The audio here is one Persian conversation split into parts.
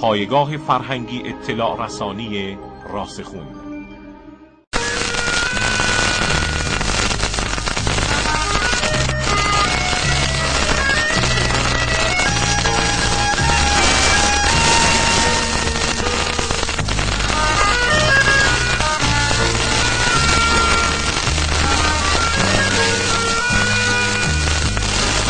پایگاه فرهنگی اطلاع رسانی راسخون.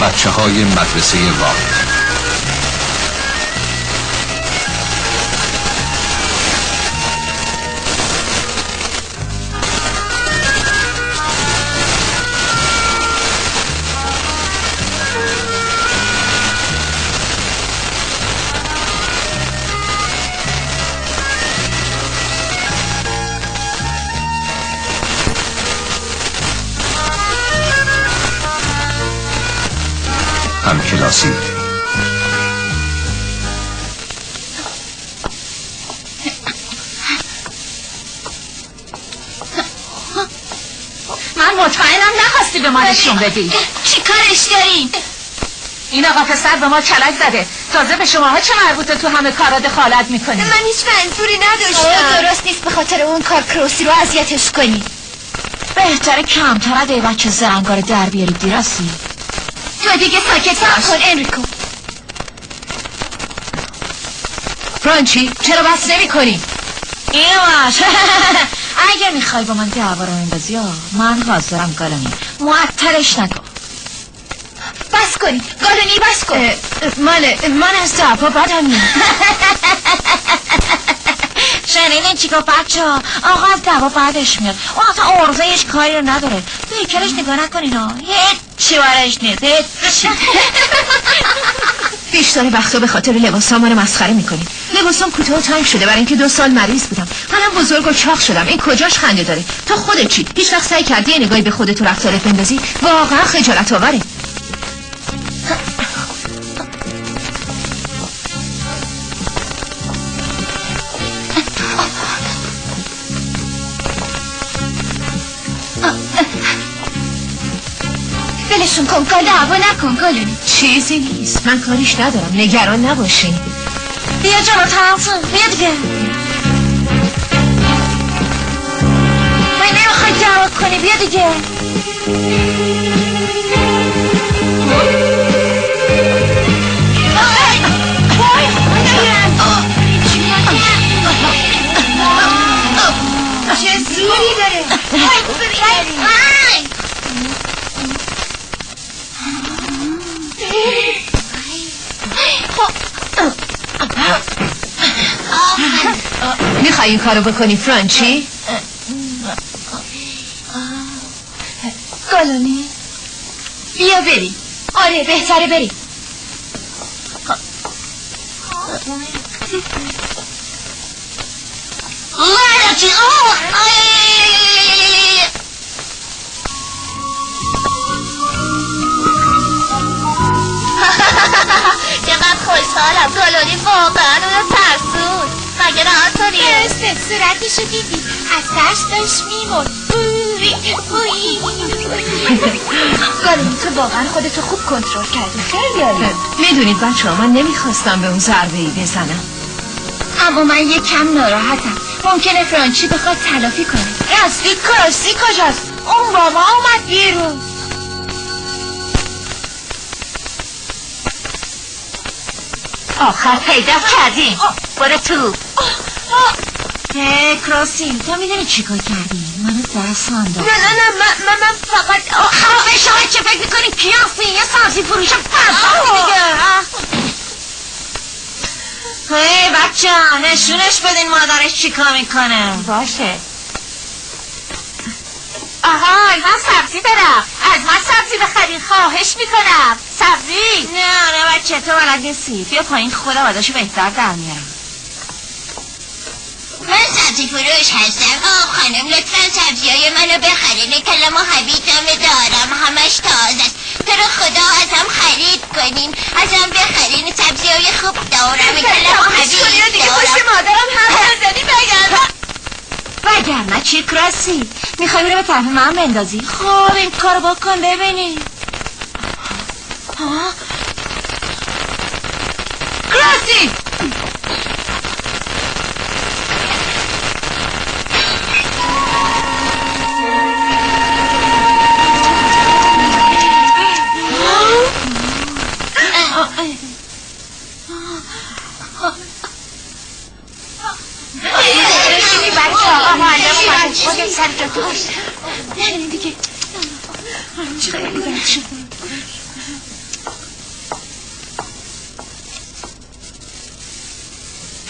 بچه‌های مدرسه وقت. همکلاسی. من مطمئنم نخواستی به ما نشون بدی. چی کارش داریم؟ این آقا پسر به ما کلک زده. تازه به شماها چه مربوطه تو همه کارا دخالت میکنی؟ من هیچ منظوری نداشتم. درست نیست به خاطر اون کار کروسی رو اذیتش کنی. بهتره کمتر از ای بچه زرنگار در بیاری دیراسی. تو دیگه ساکت کن انریکو. فرانچی چرا بس نمی کنی؟ اینو باش. اگه میخوای با من دعوا رو بندازی من حاضرم گالونی معطلش نکن. بس کنی گالونی بس کن. من از دعوا بدم میاد. شنیدین چی گفت بچه ها؟ آقا از دعوا بعدش میاد. اون اصلا عرضهش کاری رو نداره. بیکرش نگاه نکنین ها. هیچی بارش نیست. هیچی. بیشتر وقتا به خاطر لباسام رو مسخره میکنین. لباسام کوتاه و تنگ شده برای اینکه 2 سال مریض بودم. منم بزرگ و چاق شدم. این کجاش خنده داره؟ تو خودت چی؟ هیچ وقت سعی کردی یه نگاهی به خودت و رفتارت بندازی؟ واقعا خجالت آوره. ولشون کن دعوا نکن گالونی. چیزی نیست من کاریش ندارم نگران نباشین. بیا جلوتر بیا دیگه. من نمیخوای دعوا کنی بیا دیگه. چه زوری داره. میخوای این کارو بکنی فرانچی؟ گالونی بیا بریم. آره بهتره بریم. چقدر خوشحالم. گالونی واقعا اونو ترسون. مگه نه آنتونی؟ درسته صورتشو دیدی از ترس داشت میمون. گالونی تو واقعا خودتو خوب کنترل کردی. خیلی عالی. میدونید بچه ها من نمیخواستم به اون ضربه‌ای بزنم اما من یه کم ناراحتم. ممکنه فرانچی بخواد تلافی کنه. راستی کروسی کجاست؟ اون با ما اومد بیرون. آخر پیدا کردیم. برو تو. کروسی تو میدونی چی کار کردی؟ منو دست انداخت. نه من فقط خب شما چه فکر میکنی کیاسی؟ یه سبزی فروش بدبختی دیگه. هی بچه نشونش بدین مادرش چی کار میکنه. باشه. آها من سبزی دارم. از من سبزی بخرین خواهش میکنم. سبزی؟ نه بچه تو بلد نیستی. بیا پایین خودم آداشو بهتر در میارم. من سبزی فروش هستم. خانم لطفا سبزیای منو بخرین. کلم و حبیتم دارم همش تازه است. تو رو خدا ازم خرید کنین. ازم بخرین سبزیای خوب دارم. کلم و حبیت دارم. دیگه پشت مادرم هم نزدی وگرنه چی کراسی؟ میخوای بره به طرف من بندازی؟ خب این کارو بکن ببینی. کراسی بچه آقا معلم اومده خودت سر جا تو باشه. نه دیگه خیلی بد شد.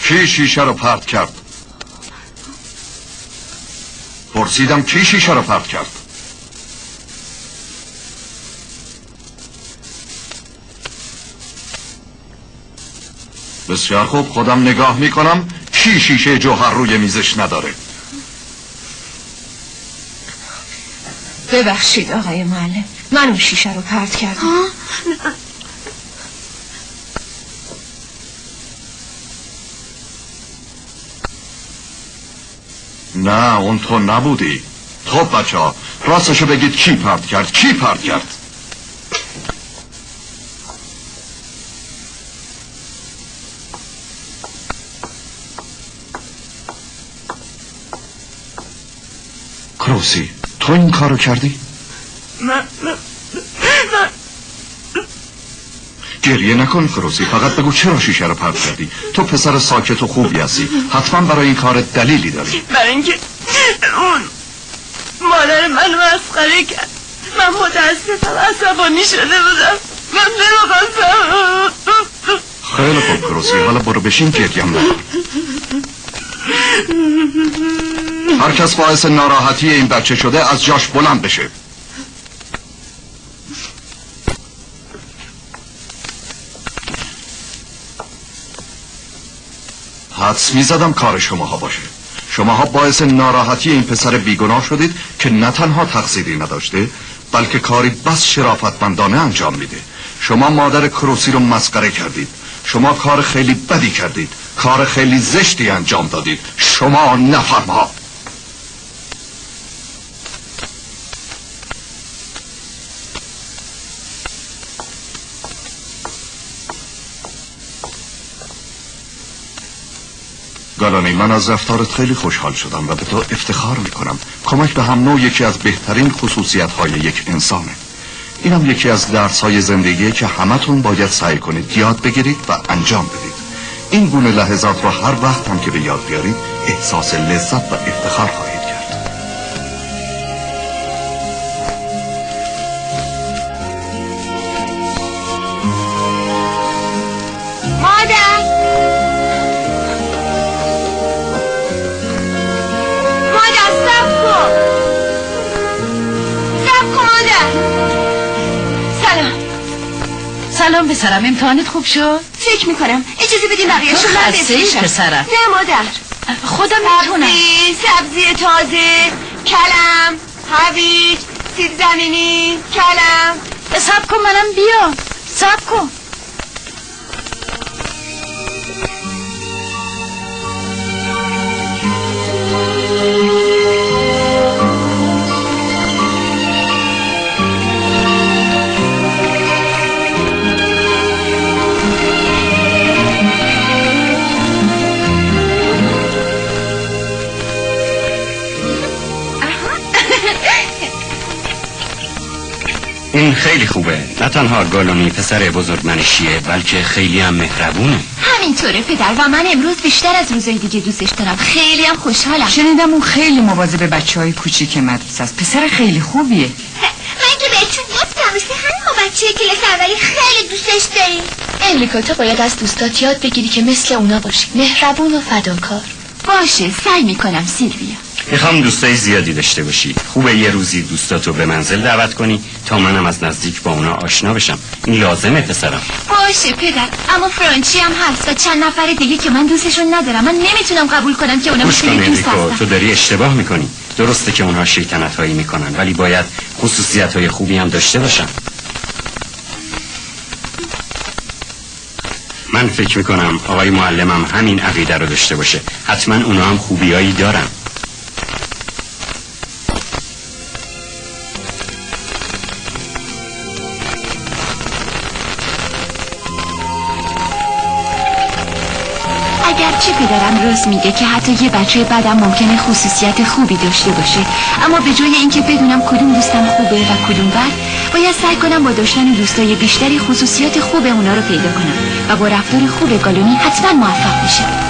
کی شیشه رو پرت کرد؟ پرسیدم کی شیشه رو پرت کرد؟ بسیار خوب، خودم نگاه میکنم کی شیشه جوهر روی میزش نداره. ببخشید آقای معلم، من اون شیشه رو پرت کردم. نه اون تو نبودی. خب بچه ها راستشو بگید کی پرت کرد؟ کی پرت کرد؟ کروسی تو این کارو کردی؟ من گریه نکن کروسی، فقط بگو چرا شیشه رو پرت کردی. تو پسر ساکت و خوبی هستی، حتما برای این کار دلیلی داری. برای اینکه اون مادر من مسخره کرد. من متاسفم عصبانی شده بودم. من نمیخواستم. خیلی خوب کروسی، حالا برو بشین گریم نکن. هر کس باعث ناراحتی این بچه شده از جاش بلند بشه. حدس میزدم کار شماها باشه. شماها باعث ناراحتی این پسر بیگناه شدید که نه تنها تقصیری نداشته بلکه کاری بس شرافتمندانه انجام میده. شما مادر کروسی رو مسخره کردید. شما کار خیلی بدی کردید، کار خیلی زشتی انجام دادید. شما نفرمها. گالانی، من از رفتارت خیلی خوشحال شدم و به تو افتخار میکنم. کمک به هم نوع یکی از بهترین خصوصیت‌های یک انسانه. اینم یکی از درس‌های زندگیه که همتون باید سعی کنید یاد بگیرید و انجام بدید. این گونه لحظات رو هر وقت هم که به یاد بیارید احساس لذت و افتخار خواهید کرد. سلام پسرم، امتحانت خوب شد؟ فکر میکنم. اجازه بدین بقیه‌شو من بفرستم. پسرم. نه مادر، خودم میتونم. سبزی تازه، کلم، هویج، سیب زمینی، کلم. صبر کن منم بیام. صبر کن. این خیلی خوبه. نه تنها گالانی پسر بزرگمنشیه بلکه خیلی هم مهربونه. همینطوره پدر، و من امروز بیشتر از روزهای دیگه دوستش دارم. خیلی هم خوشحالم. شنیدم اون خیلی مواظب بچه‌های کوچیک مدرسه است. پسر خیلی خوبیه. من که بهتون گفتم مثل همین بچه کلاس اولی خیلی دوستش داریم. امریکا تو باید از دوستات یاد بگیری که مثل اونا باشی، مهربون و فداکار. باشه، سعی میکنم سیلویا. میخوام دوستای زیادی داشته باشی. خوبه یه روزی دوستاتو به منزل دعوت کنی تا منم از نزدیک با اونا آشنا بشم. این لازمه پسرم. باشه پدر، اما فرانچی هم هست و چند نفر دیگه که من دوستشون ندارم. من نمیتونم قبول کنم که اونا گوش کن مثل دوست امریکا، هستن. تو داری اشتباه میکنی. درسته که اونها شیطنت هایی میکنن ولی باید خصوصیت های خوبی هم داشته باشن. من فکر میکنم آقای معلمم همین عقیده رو داشته باشه. حتما اونا هم خوبیایی دارن. اگرچه پدرم راست میگه که حتی یه بچه بدم ممکنه خصوصیت خوبی داشته باشه، اما به جای اینکه بدونم کدوم دوستم خوبه و کدوم بد، باید سعی کنم با داشتن دوستای بیشتری خصوصیات خوب اونا رو پیدا کنم و با رفتار خوب گالونی حتما موفق میشم.